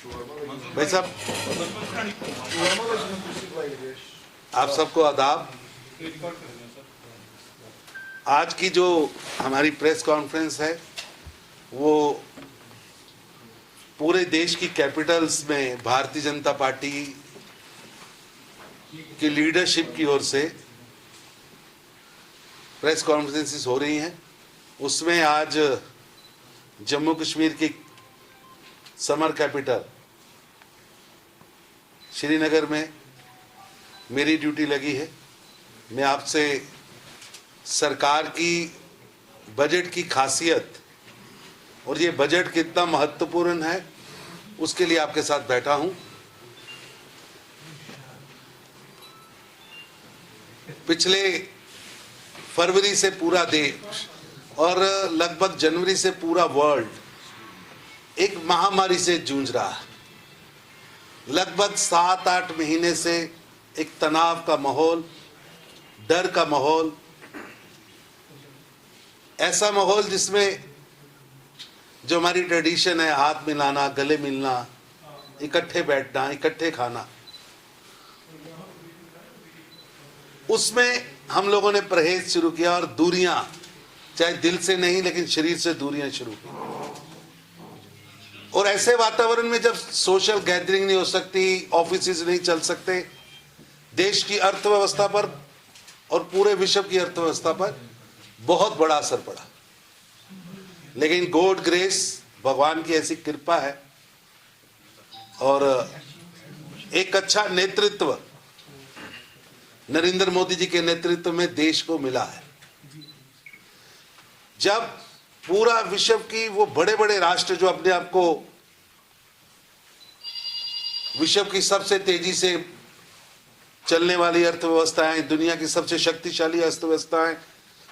भाई साहब, आप सबको आदाब। आज की जो हमारी प्रेस कॉन्फ्रेंस है वो पूरे देश की कैपिटल्स में भारतीय जनता पार्टी की लीडरशिप की ओर से प्रेस कॉन्फ्रेंसेस हो रही हैं। उसमें आज जम्मू कश्मीर की समर कैपिटल श्रीनगर में मेरी ड्यूटी लगी है। मैं आपसे सरकार की बजट की खासियत और ये बजट कितना महत्वपूर्ण है उसके लिए आपके साथ बैठा हूं। पिछले फरवरी से पूरा देश और लगभग जनवरी से पूरा वर्ल्ड एक महामारी से जूझ रहा है। लगभग 7-8 महीने से एक तनाव का माहौल, डर का माहौल, ऐसा माहौल जिसमें जो हमारी ट्रेडिशन है, हाथ मिलाना, गले मिलना, इकट्ठे बैठना, इकट्ठे खाना, उसमें हम लोगों ने परहेज शुरू किया और दूरियां, चाहे दिल से नहीं लेकिन शरीर से दूरियां शुरू की। और ऐसे वातावरण में जब सोशल गैदरिंग नहीं हो सकती, ऑफिसेज नहीं चल सकते, देश की अर्थव्यवस्था पर और पूरे विश्व की अर्थव्यवस्था पर बहुत बड़ा असर पड़ा। लेकिन गॉड ग्रेस, भगवान की ऐसी कृपा है और एक अच्छा नेतृत्व नरेंद्र मोदी जी के नेतृत्व में देश को मिला है। जब पूरा विश्व की वो बड़े बड़े राष्ट्र जो अपने आप को विश्व की सबसे तेजी से चलने वाली अर्थव्यवस्थाएं, दुनिया की सबसे शक्तिशाली अर्थव्यवस्थाएं,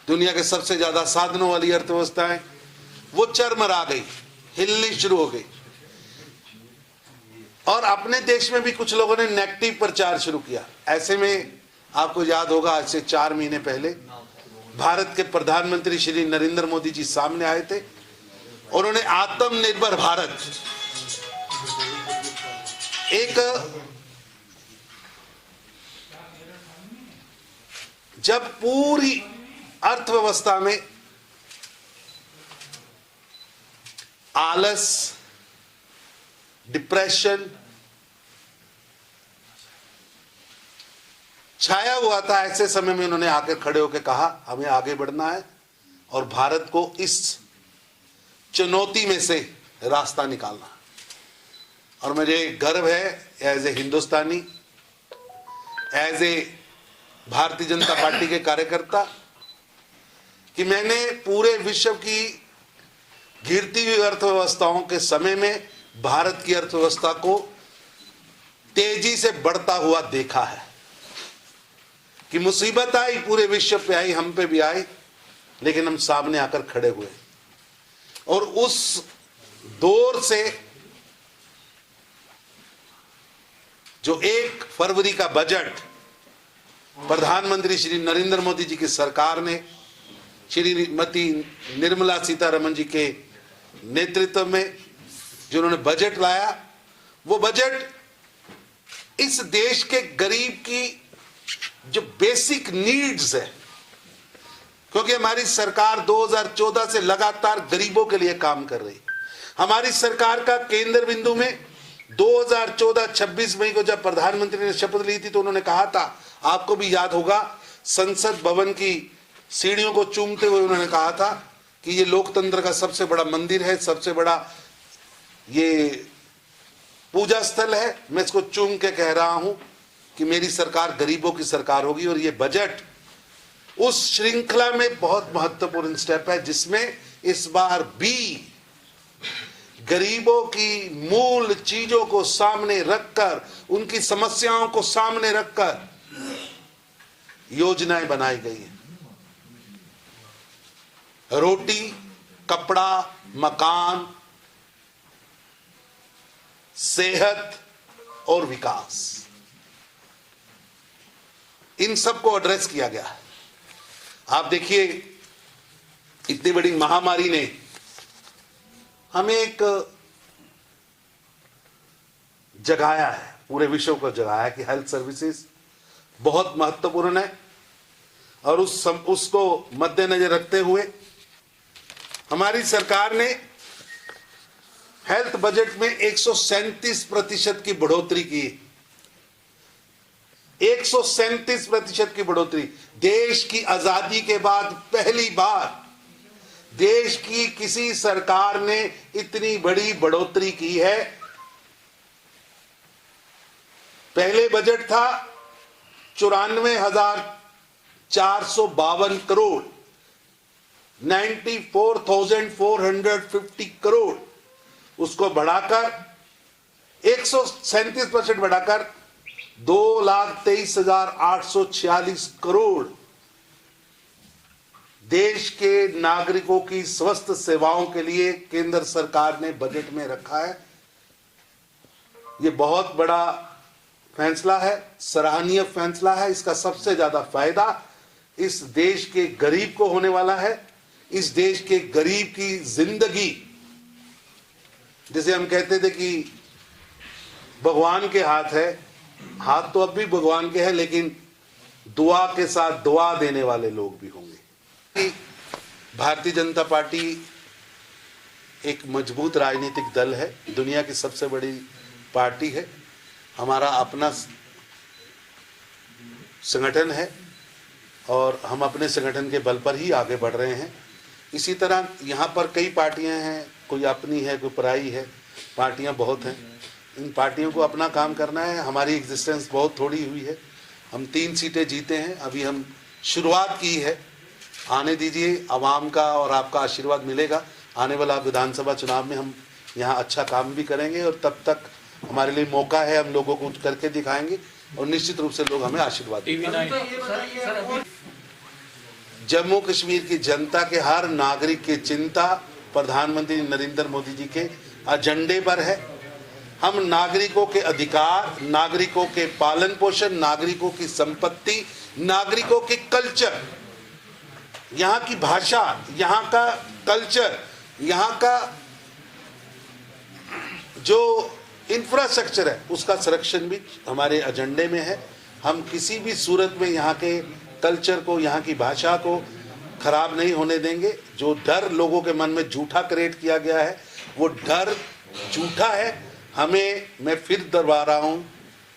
दुनिया के सबसे ज्यादा साधनों वाली अर्थव्यवस्थाएं, वो चरमरा गई, हिलनी शुरू हो गई। और अपने देश में भी कुछ लोगों ने नेगेटिव प्रचार शुरू किया। ऐसे में आपको याद होगा, आज से 4 महीने पहले भारत के प्रधानमंत्री श्री नरेंद्र मोदी जी सामने आए थे। उन्होंने आत्मनिर्भर भारत, एक जब पूरी अर्थव्यवस्था में आलस, डिप्रेशन छाया हुआ था, ऐसे समय में उन्होंने आकर खड़े होकर कहा हमें आगे बढ़ना है और भारत को इस चुनौती में से रास्ता निकालना है। और मुझे गर्व है as a Hindustani, as a Bharatiya Janata party के कार्यकर्ता, कि मैंने पूरे विश्व की गिरती हुई अर्थव्यवस्थाओं के समय में भारत की अर्थव्यवस्था को तेजी से बढ़ता हुआ देखा है। कि मुसीबत आई, पूरे विश्व पे आई, हम पे भी आई, लेकिन हम सामने आकर खड़े हुए। और उस दौर से जो 1 फरवरी का बजट प्रधानमंत्री श्री नरेंद्र मोदी जी की सरकार ने श्रीमती निर्मला सीतारमण जी के नेतृत्व में जो उन्होंने बजट लाया, वो बजट इस देश के गरीब की जो बेसिक नीड्स है, क्योंकि हमारी सरकार 2014 से लगातार गरीबों के लिए काम कर रही। हमारी सरकार का केंद्र बिंदु में 2014-26 मई को जब प्रधानमंत्री ने शपथ ली थी तो उन्होंने कहा था, आपको भी याद होगा, संसद भवन की सीढ़ियों को चूमते हुए उन्होंने कहा था कि ये लोकतंत्र का सबसे बड़ा मंदिर है, सबसे बड़ा ये पूजा स्थल है। मैं इसको चूम के कह रहा हूं कि मेरी सरकार गरीबों की सरकार होगी। और ये बजट उस श्रृंखला में बहुत महत्वपूर्ण स्टेप है, जिसमें इस बार भी गरीबों की मूल चीजों को सामने रखकर, उनकी समस्याओं को सामने रखकर योजनाएं बनाई गई हैं। रोटी, कपड़ा, मकान, सेहत और विकास, इन सब को एड्रेस किया गया है। आप देखिए, इतनी बड़ी महामारी ने हमें एक जगाया है, पूरे विश्व को जगाया है कि हेल्थ सर्विसेज बहुत महत्वपूर्ण है। और उसको मद्देनजर रखते हुए हमारी सरकार ने हेल्थ बजट में 137% की बढ़ोतरी की। 137% की बढ़ोतरी। देश की आजादी के बाद पहली बार देश की किसी सरकार ने इतनी बड़ी बढ़ोतरी की है। पहले बजट था 94,452 करोड़, 94,450 करोड़, उसको बढ़ाकर 137% बढ़ाकर 2,23,846 करोड़ देश के नागरिकों की स्वस्थ सेवाओं के लिए केंद्र सरकार ने बजट में रखा है। ये बहुत बड़ा फैसला है, सराहनीय फैसला है। इसका सबसे ज्यादा फायदा इस देश के गरीब को होने वाला है। इस देश के गरीब की जिंदगी, जैसे हम कहते थे कि भगवान के हाथ है, हाथ तो अब भी भगवान के हैं, लेकिन दुआ के साथ दुआ देने वाले लोग भी होंगे। भारतीय जनता पार्टी एक मजबूत राजनीतिक दल है, दुनिया की सबसे बड़ी पार्टी है, हमारा अपना संगठन है और हम अपने संगठन के बल पर ही आगे बढ़ रहे हैं। इसी तरह यहाँ पर कई पार्टियां हैं, कोई अपनी है, कोई पराई है, पार्टियां बहुत हैं। इन पार्टियों को अपना काम करना है। हमारी एग्जिस्टेंस बहुत थोड़ी हुई है, हम 3 सीटें जीते हैं, अभी हम शुरुआत की है। आने दीजिए, आवाम का और आपका आशीर्वाद मिलेगा। आने वाला विधानसभा चुनाव में हम यहाँ अच्छा काम भी करेंगे और तब तक हमारे लिए मौका है, हम लोगों को करके दिखाएंगे और निश्चित रूप से लोग हमें आशीर्वाद देंगे। जम्मू कश्मीर की जनता के हर नागरिक की चिंता प्रधानमंत्री नरेंद्र मोदी जी के एजेंडे पर है। हम नागरिकों के अधिकार, नागरिकों के पालन पोषण, नागरिकों की संपत्ति, नागरिकों के कल्चर, यहाँ की भाषा, यहाँ का कल्चर, यहाँ का जो इंफ्रास्ट्रक्चर है, उसका संरक्षण भी हमारे एजेंडे में है। हम किसी भी सूरत में यहाँ के कल्चर को, यहाँ की भाषा को खराब नहीं होने देंगे। जो डर लोगों के मन में झूठा क्रिएट किया गया है, वो डर झूठा है। मैं फिर दोहरा रहा हूँ,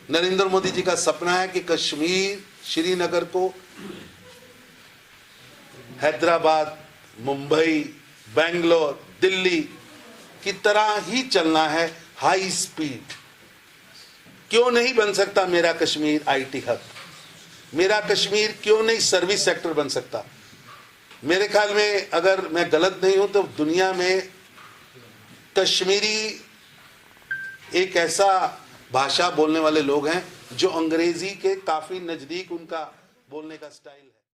नरेंद्र मोदी जी का सपना है कि कश्मीर, श्रीनगर को हैदराबाद, मुंबई, बेंगलोर, दिल्ली की तरह ही चलना है, हाई स्पीड। क्यों नहीं बन सकता मेरा कश्मीर आईटी हब? मेरा कश्मीर क्यों नहीं सर्विस सेक्टर बन सकता? मेरे ख्याल में, अगर मैं गलत नहीं हूं, तो दुनिया में कश्मीरी एक ऐसा भाषा बोलने वाले लोग हैं जो अंग्रेजी के काफी नजदीक उनका बोलने का स्टाइल है।